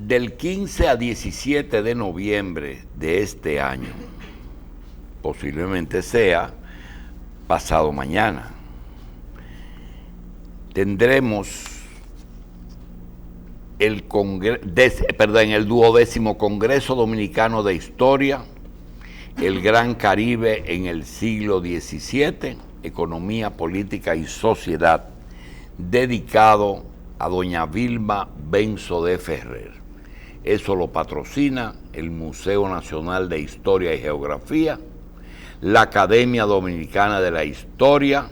Del 15 a 17 de noviembre de este año, posiblemente sea pasado mañana, tendremos el 12º Congreso Dominicano de Historia, el Gran Caribe en el siglo XVII, Economía, Política y Sociedad, dedicado a doña Vilma Benzo de Ferrer. Eso lo patrocina el Museo Nacional de Historia y Geografía, la Academia Dominicana de la Historia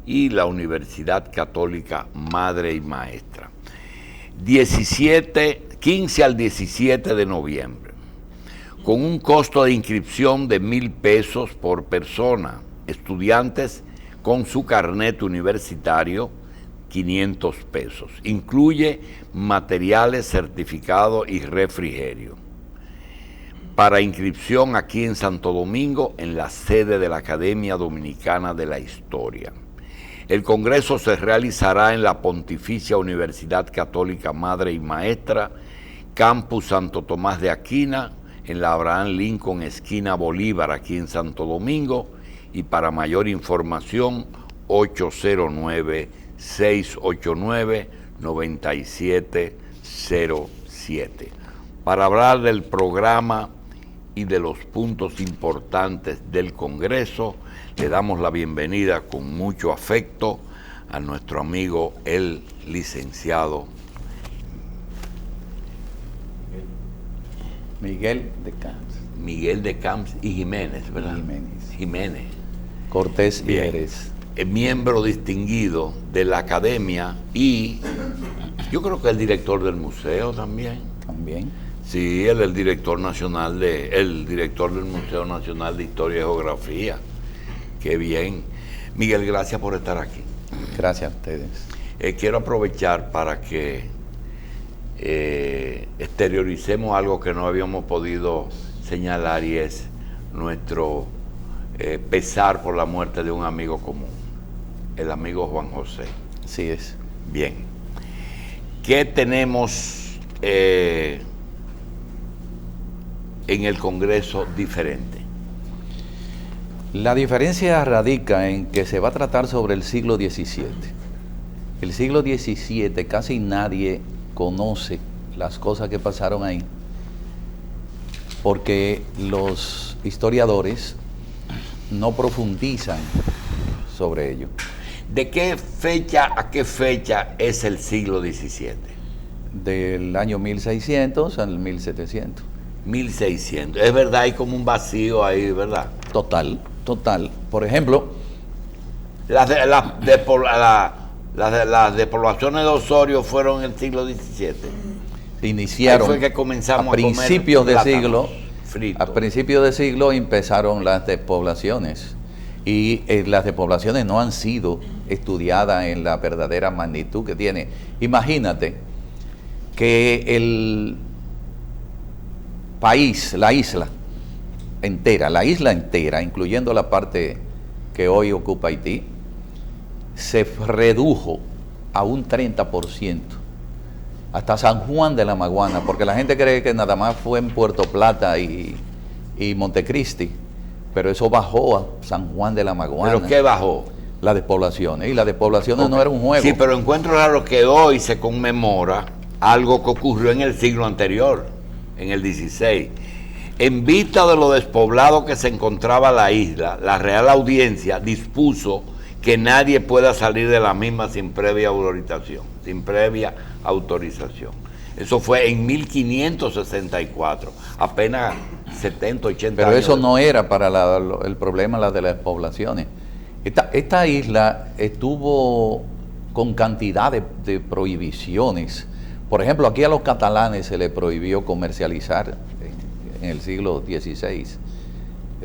y la Universidad Católica Madre y Maestra. 15 al 17 de noviembre, con un costo de inscripción de 1,000 pesos por persona, estudiantes con su carnet universitario, 500 pesos. Incluye materiales certificados y refrigerio. Para inscripción aquí en Santo Domingo, en la sede de la Academia Dominicana de la Historia. El Congreso se realizará en la Pontificia Universidad Católica Madre y Maestra, Campus Santo Tomás de Aquina, en la Abraham Lincoln, esquina Bolívar, aquí en Santo Domingo. Y para mayor información, 809-689-9707. Para hablar del programa y de los puntos importantes del Congreso, le damos la bienvenida con mucho afecto a nuestro amigo, el licenciado Miguel de Camps. Miguel de Camps y Jiménez, ¿verdad? Jiménez. Cortés y Eres. Miembro distinguido de la Academia y yo creo que el director del museo también. También. Sí, él es el director del Museo Nacional de Historia y Geografía. Qué bien. Miguel, gracias por estar aquí. Gracias a ustedes. Quiero aprovechar para que exterioricemos algo que no habíamos podido señalar, y es nuestro pesar por la muerte de un amigo común, el amigo Juan José. Así es. Bien. ¿Qué tenemos en el Congreso diferente? La diferencia radica en que se va a tratar sobre el siglo XVII. El siglo XVII casi nadie conoce las cosas que pasaron ahí, porque los historiadores no profundizan sobre ello. ¿De qué fecha a qué fecha es el siglo XVII? Del año 1600 al 1700. 1600. Es verdad, hay como un vacío ahí, ¿verdad? Total. Por ejemplo, las despoblaciones de Osorio fueron en el siglo XVII. Se iniciaron. Ahí fue que comenzamos a principios de siglo. Frito. A principios de siglo empezaron las despoblaciones. Y las despoblaciones no han sido estudiadas en la verdadera magnitud que tiene. Imagínate que el país, la isla entera, incluyendo la parte que hoy ocupa Haití, se redujo a un 30%, hasta San Juan de la Maguana, porque la gente cree que nada más fue en Puerto Plata y Montecristi, pero eso bajó a San Juan de la Maguana. ¿Pero qué bajó? Las despoblaciones, y las despoblaciones no era un juego. Sí, pero encuentro raro que hoy se conmemora algo que ocurrió en el siglo anterior, en el XVI. En vista de lo despoblado que se encontraba la isla, la Real Audiencia dispuso que nadie pueda salir de la misma sin previa autorización. Eso fue en 1564, apenas 70, 80 Pero años. eso no era para el problema de las poblaciones. Esta isla estuvo con cantidad de prohibiciones. Por ejemplo, aquí a los catalanes se les prohibió comercializar en el siglo XVI.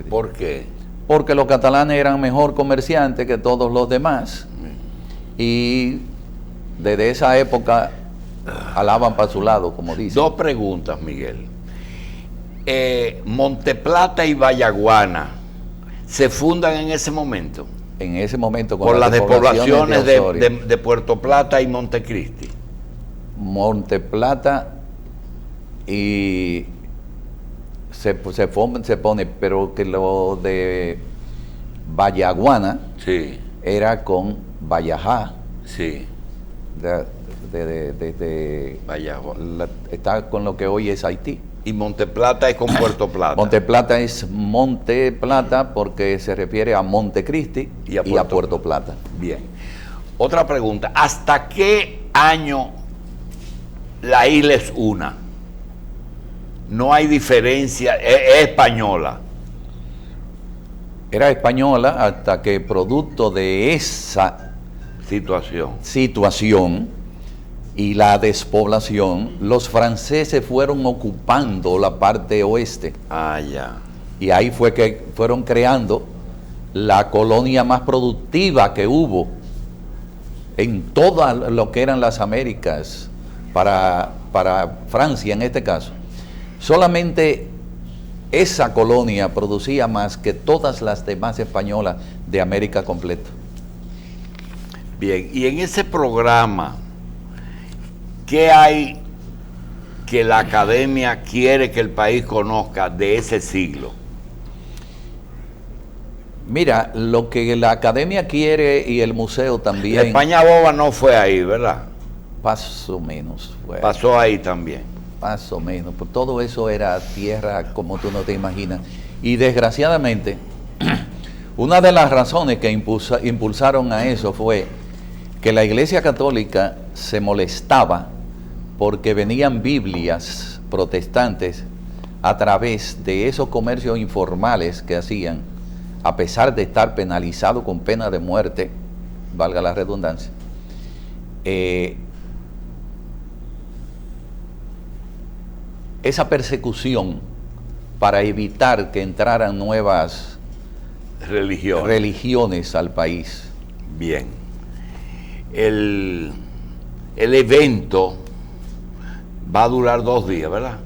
¿Por qué? Porque los catalanes eran mejor comerciantes que todos los demás, y desde esa época alaban para su lado, como dicen. Dos preguntas, Miguel. Monteplata y Vallaguana se fundan en ese momento. En ese momento, con las despoblaciones de Puerto Plata y Montecristi. Monteplata y se pone, pero que lo de Vallaguana Sí, era con Vallajá, sí. Vaya. está con lo que hoy es Haití. Y Monteplata es con Puerto Plata. Monteplata es Monte Plata porque se refiere a Montecristi y a Puerto Plata. Bien. Otra pregunta. ¿Hasta qué año la isla es una? No hay diferencia, es española. Era española hasta que producto de esa situación y la despoblación, los franceses fueron ocupando la parte oeste. Ah, ya. Y ahí fue que fueron creando la colonia más productiva que hubo en todo lo que eran las Américas, para Francia en este caso. Solamente esa colonia producía más que todas las demás españolas de América completa. Bien, y en ese programa, ¿qué hay que la academia quiere que el país conozca de ese siglo? Mira, lo que la academia quiere y el museo también... La España boba no fue ahí, ¿verdad? Más o menos fue. Pasó ahí también. Más o menos, pues todo eso era tierra como tú no te imaginas. Y desgraciadamente, una de las razones que impulsaron a eso fue que la Iglesia Católica se molestaba porque venían Biblias protestantes a través de esos comercios informales que hacían, a pesar de estar penalizado con pena de muerte, valga la redundancia. Esa persecución para evitar que entraran nuevas religiones al país. Bien. El evento va a durar 2 días, ¿verdad?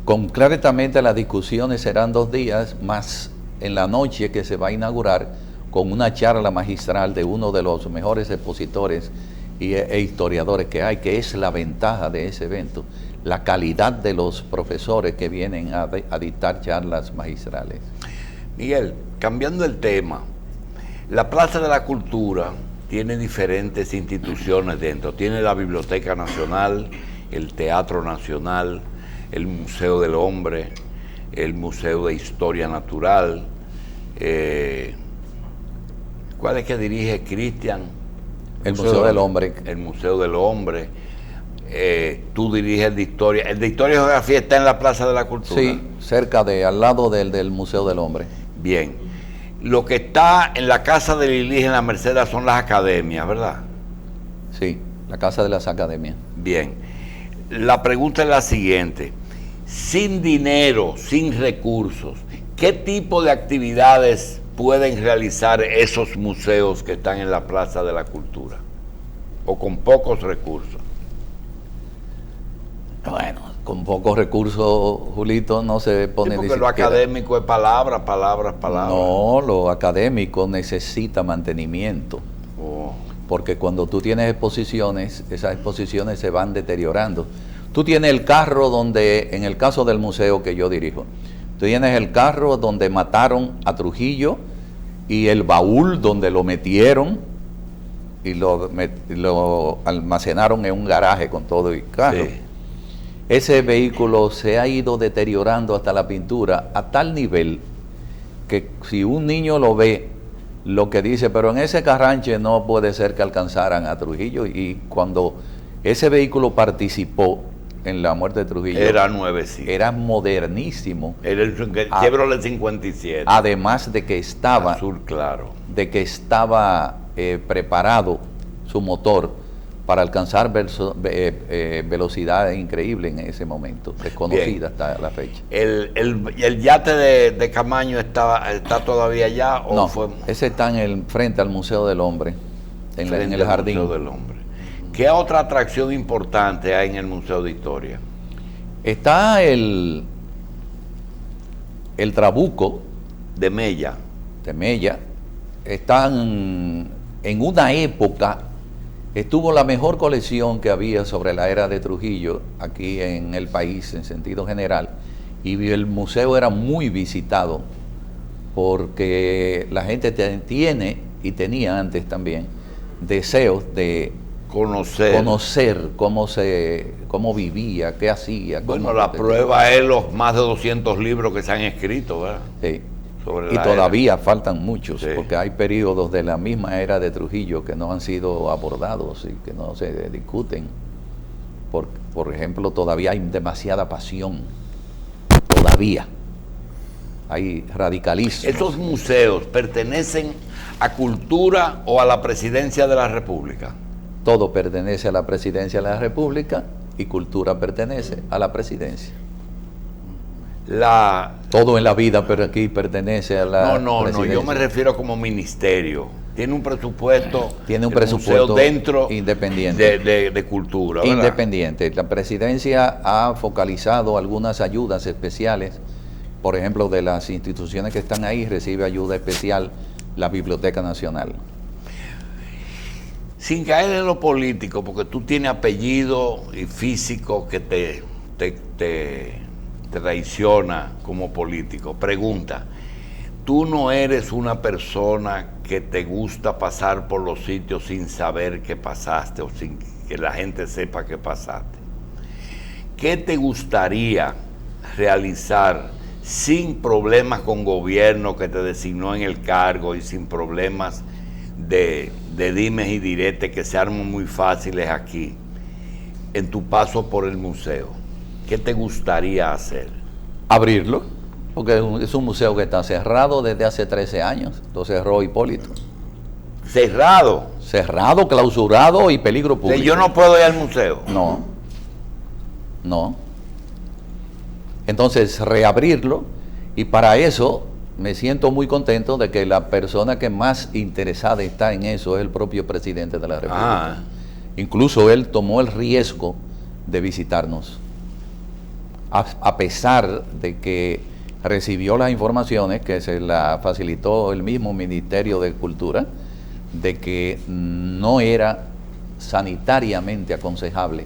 Concretamente las discusiones serán 2 días, más en la noche que se va a inaugurar con una charla magistral de uno de los mejores expositores e historiadores que hay, que es la ventaja de ese evento, la calidad de los profesores que vienen a dictar charlas magistrales. Miguel, cambiando el tema, la Plaza de la Cultura tiene diferentes instituciones dentro. Tiene la Biblioteca Nacional, el Teatro Nacional, el Museo del Hombre, el Museo de Historia Natural. ¿Cuál es que dirige Cristian? El Museo del Hombre. El Museo del Hombre. Tú diriges el de Historia. ¿El de Historia y Geografía está en la Plaza de la Cultura? Sí, al lado del Museo del Hombre. Bien. Lo que está en la Casa del Ilige en la Merced son las academias, ¿verdad? Sí, la Casa de las Academias. Bien. La pregunta es la siguiente. Sin dinero, sin recursos, ¿qué tipo de actividades pueden realizar esos museos que están en la Plaza de la Cultura? ¿O con pocos recursos? Bueno, con pocos recursos, Julito, no se pone... Sí, porque lo académico es palabras. No, lo académico necesita mantenimiento. Oh. Porque cuando tú tienes exposiciones, esas exposiciones se van deteriorando. Tú tienes el carro donde, en el caso del museo que yo dirijo, tú tienes el carro donde mataron a Trujillo y el baúl donde lo metieron y lo almacenaron en un garaje con todo el carro. Sí. Ese vehículo se ha ido deteriorando hasta la pintura a tal nivel que si un niño lo ve, lo que dice, pero en ese carranche no puede ser que alcanzaran a Trujillo. Y cuando ese vehículo participó en la muerte de Trujillo, era nuevecito, era modernísimo. Era el Chevrolet 57. Además de que estaba azul claro, de que estaba preparado su motor para alcanzar velocidades increíbles en ese momento, desconocida hasta la fecha. ¿El yate de Camaño está todavía allá? ¿O no, fue? Ese está frente al Museo del Hombre, en el jardín. Museo del Hombre. ¿Qué otra atracción importante hay en el Museo de Historia? Está el Trabuco. De Mella. Están en una época estuvo la mejor colección que había sobre la era de Trujillo aquí en el país en sentido general, y el museo era muy visitado porque la gente tiene y tenía antes también deseos de conocer cómo vivía, qué hacía. Bueno, la prueba es los más de 200 libros que se han escrito, ¿verdad? Sí. Sobre Y todavía faltan muchos, sí, porque hay periodos de la misma era de Trujillo que no han sido abordados y que no se discuten. Por ejemplo, todavía hay demasiada pasión. Todavía hay radicalismo. ¿Esos museos pertenecen a Cultura o a la Presidencia de la República? Todo pertenece a la Presidencia de la República y Cultura pertenece a la Presidencia. Todo en la vida, pero aquí pertenece a la No, yo me refiero como ministerio. Tiene un presupuesto, museo dentro independiente de cultura, ¿verdad? Independiente. La Presidencia ha focalizado algunas ayudas especiales. Por ejemplo, de las instituciones que están ahí, recibe ayuda especial la Biblioteca Nacional. Sin caer en lo político, porque tú tienes apellido y físico que te traiciona como político. Pregunta, ¿tú no eres una persona que te gusta pasar por los sitios sin saber que pasaste o sin que la gente sepa que pasaste? ¿Qué te gustaría realizar sin problemas con gobierno que te designó en el cargo y sin problemas de dimes y diretes que se arman muy fáciles aquí, en tu paso por el museo? ¿Qué te gustaría hacer? Abrirlo, porque es un museo que está cerrado desde hace 13 años. Lo cerró Hipólito. ¿Cerrado? Cerrado, clausurado y peligro público. ¿Yo no puedo ir al museo? No. Entonces, reabrirlo, y para eso me siento muy contento de que la persona que más interesada está en eso es el propio presidente de la República. Incluso él tomó el riesgo de visitarnos, a pesar de que recibió las informaciones que se la facilitó el mismo Ministerio de Cultura, de que no era sanitariamente aconsejable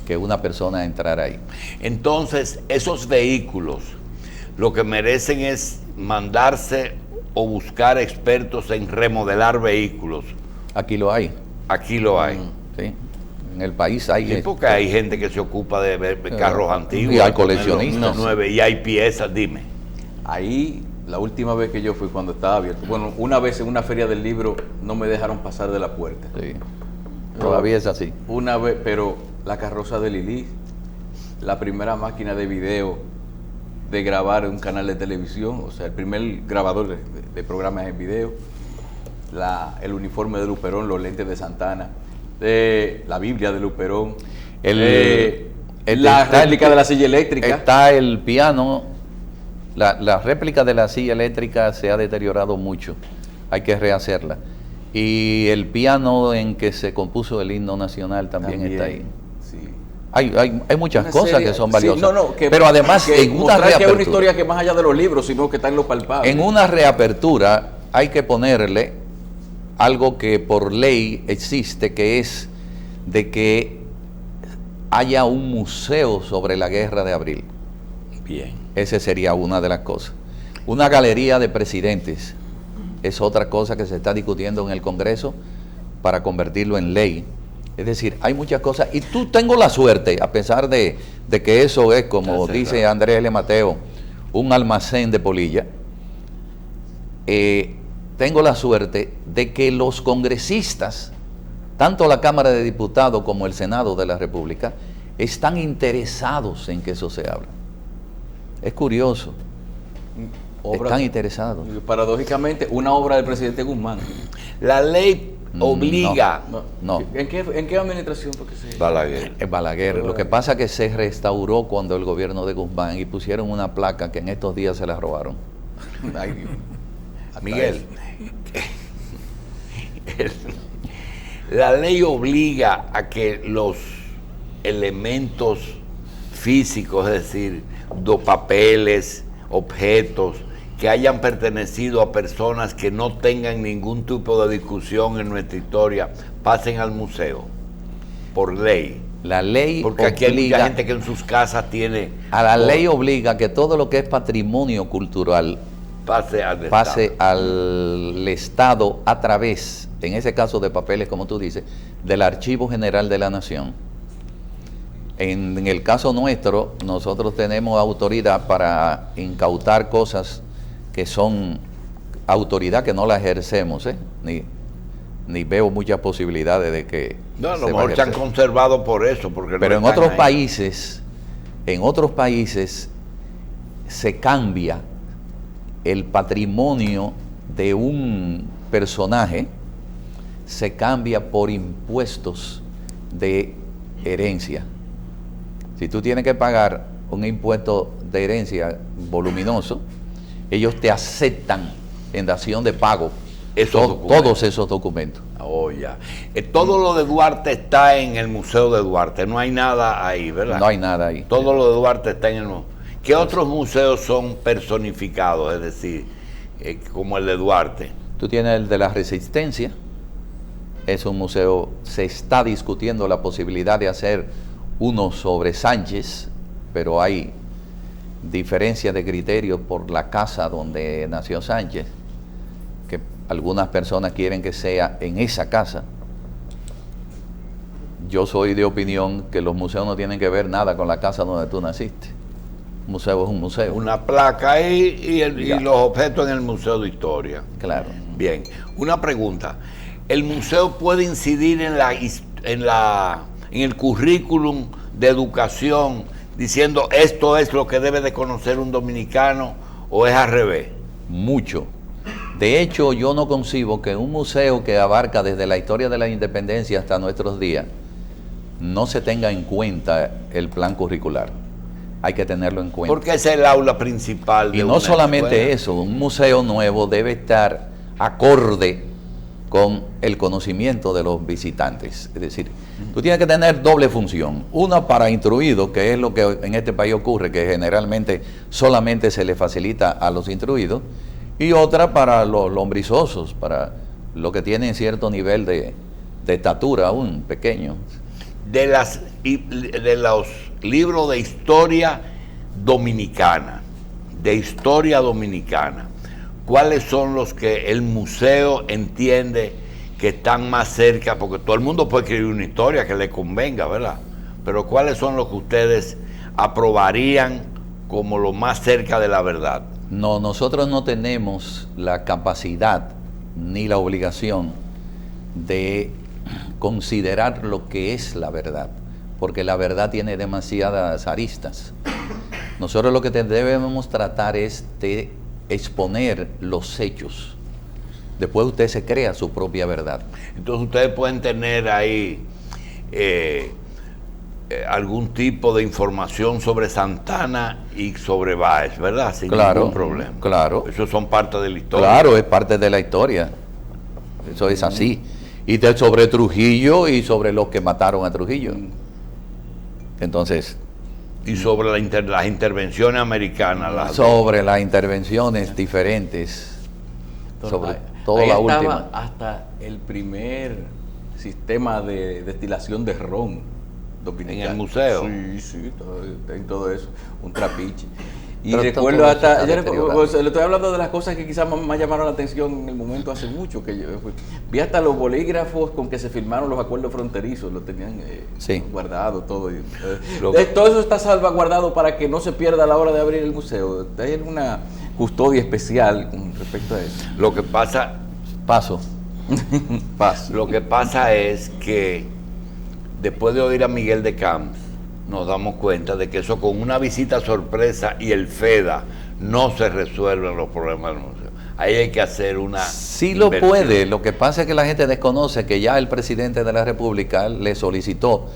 que una persona entrara ahí. Entonces, esos vehículos lo que merecen es mandarse o buscar expertos en remodelar vehículos. Aquí lo hay. Aquí lo hay. Sí. En el país hay... Sí, porque hay gente que se ocupa de ver carros antiguos. Y hay coleccionistas. Y hay piezas, dime. Ahí, la última vez que yo fui, cuando estaba abierto, bueno, una vez en una feria del libro no me dejaron pasar de la puerta. Sí. Todavía es así. Una vez, pero la carroza de Lili, la primera máquina de video de grabar un canal de televisión, o sea, el primer grabador de programas en video, el uniforme de Luperón, los lentes de Santana, la Biblia de Luperón, la réplica de la silla eléctrica. Está el piano, la réplica de la silla eléctrica se ha deteriorado mucho, hay que rehacerla. Y el piano en que se compuso el himno nacional también está ahí. Sí. Hay muchas cosas que son valiosas. Sí, pero además, en una reapertura, que es una historia que más allá de los libros, sino que está en lo palpable. En una reapertura hay que ponerle algo que por ley existe, que es de que haya un museo sobre la Guerra de Abril. Bien. Esa sería una de las cosas. Una galería de presidentes es otra cosa que se está discutiendo en el Congreso para convertirlo en ley. Es decir, hay muchas cosas. Y tengo la suerte, a pesar de que eso es, como dice Andrés L. Mateo, un almacén de polilla, tengo la suerte de que los congresistas, tanto la Cámara de Diputados como el Senado de la República, están interesados en que eso se abra. Es curioso. Están interesados. Paradójicamente, una obra del presidente Guzmán. La ley obliga. No. ¿En qué administración? Balaguer. Balaguer. Lo que pasa es que se restauró cuando el gobierno de Guzmán y pusieron una placa que en estos días se la robaron. Ay, Miguel, la ley obliga a que los elementos físicos, es decir, papeles, objetos que hayan pertenecido a personas que no tengan ningún tipo de discusión en nuestra historia pasen al museo, por ley? La ley Porque aquí hay obliga, mucha gente que en sus casas tiene... a la ley obliga que todo lo que es patrimonio cultural pase al pase Estado. al Estado a través, en ese caso de papeles, como tú dices, del Archivo General de la Nación. En el caso nuestro, nosotros tenemos autoridad para incautar cosas que son autoridad que no la ejercemos, ni veo muchas posibilidades de que No, a lo se va a mejor se han ejercer. conservado por eso. Porque Pero no están ahí. en otros países se cambia el patrimonio de un personaje, se cambia por impuestos de herencia. Si tú tienes que pagar un impuesto de herencia voluminoso, ellos te aceptan en dación de pago todos esos documentos. Oh, ya. Todo lo de Duarte está en el Museo de Duarte. No hay nada ahí, ¿verdad? No hay nada ahí. Todo lo de Duarte está en el museo. ¿Qué otros museos son personificados? Es decir, como el de Duarte. Tú tienes el de la Resistencia. Es un museo, se está discutiendo la posibilidad de hacer uno sobre Sánchez, pero hay diferencias de criterios por la casa donde nació Sánchez, que algunas personas quieren que sea en esa casa. Yo soy de opinión que los museos no tienen que ver nada con la casa donde tú naciste. Un museo es un museo. Una placa ahí y los objetos en el Museo de Historia. Claro. Bien, una pregunta. ¿El museo puede incidir en el currículum de educación diciendo esto es lo que debe de conocer un dominicano o es al revés? Mucho. De hecho, yo no concibo que un museo que abarca desde la historia de la independencia hasta nuestros días no se tenga en cuenta el plan curricular. Hay que tenerlo en cuenta. Porque es el aula principal de Y no una solamente escuela. eso, un museo nuevo debe estar acorde con el conocimiento de los visitantes. Es decir, tú tienes que tener doble función. Una para instruidos, que es lo que en este país ocurre, que generalmente solamente se le facilita a los instruidos, y otra para los lombrizosos, para los que tienen cierto nivel de estatura aún pequeño. De los libros de historia dominicana, ¿cuáles son los que el museo entiende que están más cerca? Porque todo el mundo puede escribir una historia que le convenga, ¿verdad? Pero ¿cuáles son los que ustedes aprobarían como lo más cerca de la verdad? No, nosotros no tenemos la capacidad ni la obligación de considerar lo que es la verdad, porque la verdad tiene demasiadas aristas. Nosotros lo que debemos tratar es de exponer los hechos. Después usted se crea su propia verdad. Entonces ustedes pueden tener ahí algún tipo de información sobre Santana y sobre Báez, ¿verdad? Sin ningún problema. Claro. Eso son parte de la historia. Claro, es parte de la historia. Eso es así. Y sobre Trujillo y sobre los que mataron a Trujillo. Entonces, Y sobre las intervenciones americanas. sobre las intervenciones diferentes, sobre todo ahí la estaba última. hasta el primer sistema de destilación de ron dominicano. ¿En el museo? Sí, en todo eso, un trapiche. Y Pero recuerdo todo eso hasta, está yo deteriorado. pues, le estoy hablando de las cosas que quizás más llamaron la atención en el momento hace mucho, que yo vi hasta los bolígrafos con que se firmaron los acuerdos fronterizos, lo tenían Sí. guardado todo. Lo- Todo eso está salvaguardado para que no se pierda a la hora de abrir el museo. ¿Hay alguna custodia especial con respecto a eso? Lo que pasa, Paso. lo que pasa es que después de oír a Miguel de Camps, nos damos cuenta de que eso con una visita sorpresa y el FEDA no se resuelven los problemas del museo. Ahí hay que hacer una Sí lo inversión. puede, lo que pasa es que la gente desconoce que ya el presidente de la República le solicitó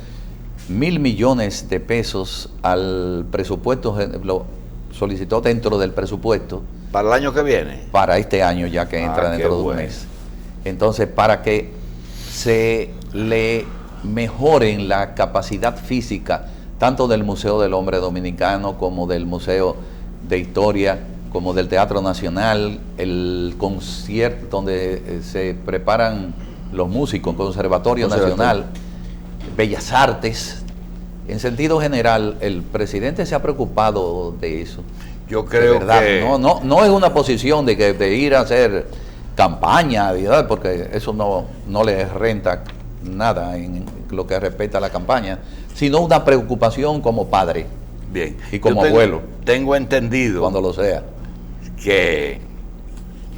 1.000 millones de pesos al presupuesto, lo solicitó dentro del presupuesto Para el año que viene. para este año ya que entra qué dentro de un bueno. mes. Entonces, para que se le mejoren la capacidad física tanto del Museo del Hombre Dominicano como del Museo de Historia, como del Teatro Nacional, el concierto donde se preparan los músicos, Conservatorio Nacional, Bellas Artes. En sentido general, el presidente se ha preocupado de eso. Yo creo que no es una posición de ir a hacer campaña, ¿verdad? Porque eso no le renta nada en lo que respecta a la campaña, sino una preocupación como padre. Bien. Y como abuelo. Tengo entendido cuando lo sea, que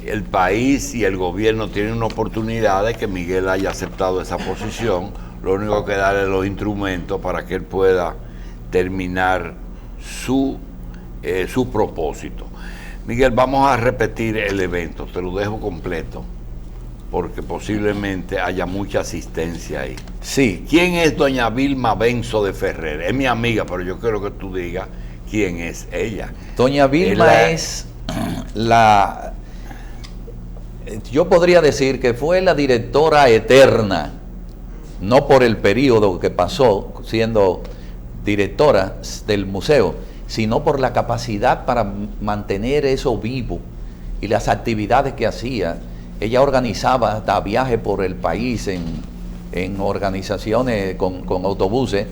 el país y el gobierno tienen una oportunidad de que Miguel haya aceptado esa posición. Lo único que darle los instrumentos para que él pueda terminar su propósito. Miguel, vamos a repetir el evento, te lo dejo completo, porque posiblemente haya mucha asistencia ahí. Sí. ¿Quién es doña Vilma Benzo de Ferrer? Es mi amiga, pero yo quiero que tú digas quién es ella. Doña Vilma es la... Yo podría decir que fue la directora eterna, no por el periodo que pasó siendo directora del museo, sino por la capacidad para mantener eso vivo y las actividades que hacía. Ella organizaba hasta viajes por el país en organizaciones con autobuses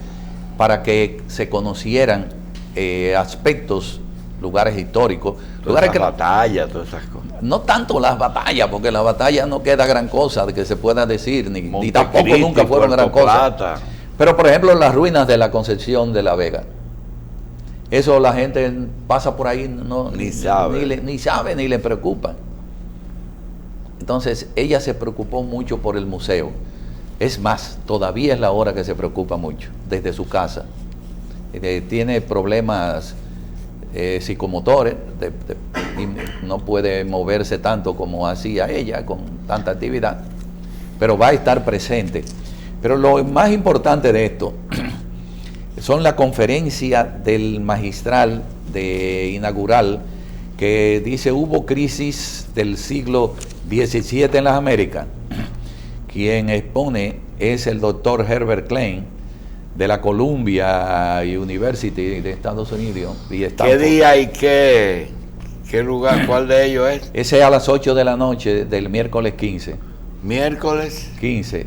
para que se conocieran aspectos, lugares históricos. Lugares que batallas, todas esas cosas. No tanto las batallas, porque las batallas no queda gran cosa de que se pueda decir, ni tampoco Montecristi, nunca fueron gran Plata. cosa. Pero por ejemplo las ruinas de la Concepción de la Vega, eso la gente pasa por ahí, ni sabe ni le preocupa. Entonces ella se preocupó mucho por el museo. Es más, todavía es la hora que se preocupa mucho, desde su casa. Tiene problemas psicomotores, y no puede moverse tanto como hacía ella con tanta actividad, pero va a estar presente. Pero lo más importante de esto son la conferencia del magistral inaugural que dice: hubo crisis del siglo XVII en las Américas. Quien expone es el doctor Herbert Klein de la Columbia University de Estados Unidos. ¿Qué día y qué lugar? ¿Cuál de ellos es? Ese es a las 8 de la noche del miércoles 15. ¿Miércoles? 15.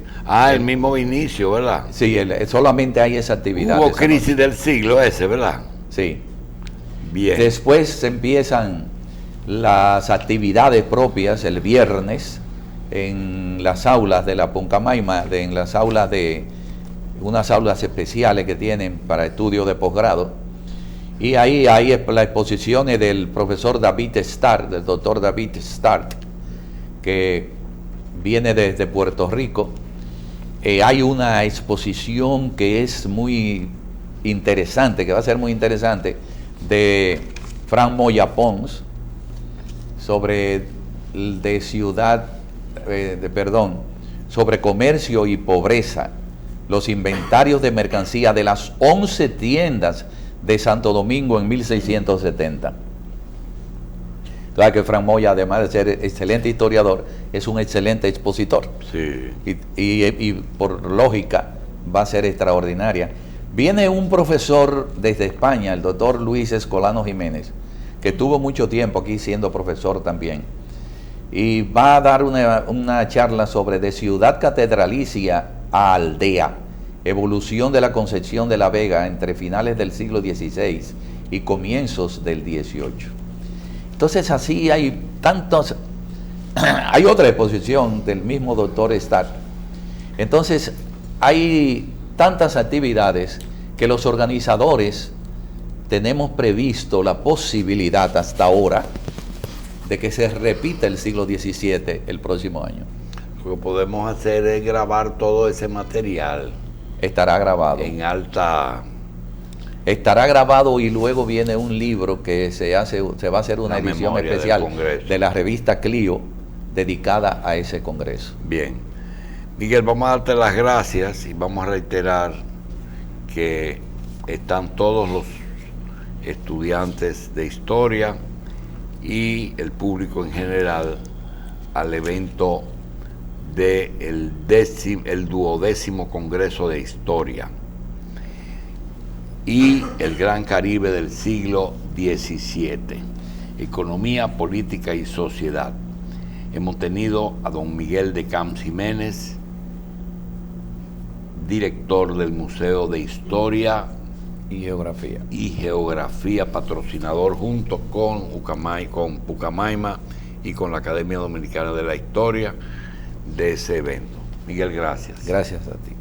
El mismo inicio, ¿verdad? Sí, solamente hay esa actividad. Hubo crisis del siglo ese, ¿verdad? Sí. Bien. Después se empiezan las actividades propias el viernes en las aulas de la Puncamaima, en las aulas unas aulas especiales que tienen para estudios de posgrado. Y ahí hay las exposiciones del profesor David Stark, del doctor David Stark, que viene desde Puerto Rico. Hay una exposición que es muy interesante, que va a ser muy interesante, de Frank Moya Pons, sobre sobre comercio y pobreza, los inventarios de mercancía de las 11 tiendas de Santo Domingo en 1670. Claro que Frank Moya, además de ser excelente historiador, es un excelente expositor. Sí. Y por lógica va a ser extraordinaria. Viene un profesor desde España, el doctor Luis Escolano Jiménez, que estuvo mucho tiempo aquí siendo profesor también, y va a dar una charla sobre de ciudad catedralicia a aldea, evolución de la Concepción de la Vega entre finales del siglo XVI y comienzos del XVIII. Entonces así hay tantos. Hay otra exposición del mismo doctor Stark. Entonces hay tantas actividades que los organizadores tenemos previsto la posibilidad hasta ahora de que se repita el siglo XVII el próximo año. Lo que podemos hacer es grabar todo ese material. Estará grabado. Estará grabado y luego viene un libro que se va a hacer una edición especial de la revista Clio dedicada a ese congreso. Bien. Miguel, vamos a darte las gracias y vamos a reiterar que están todos los estudiantes de historia y el público en general al evento del 12º Congreso de Historia y el Gran Caribe del siglo XVII. Economía, Política y Sociedad. Hemos tenido a don Miguel de Camps Jiménez, director del Museo de Historia Y Geografía, patrocinador junto con Pucamaima y con la Academia Dominicana de la Historia de ese evento. Miguel, gracias. Gracias a ti.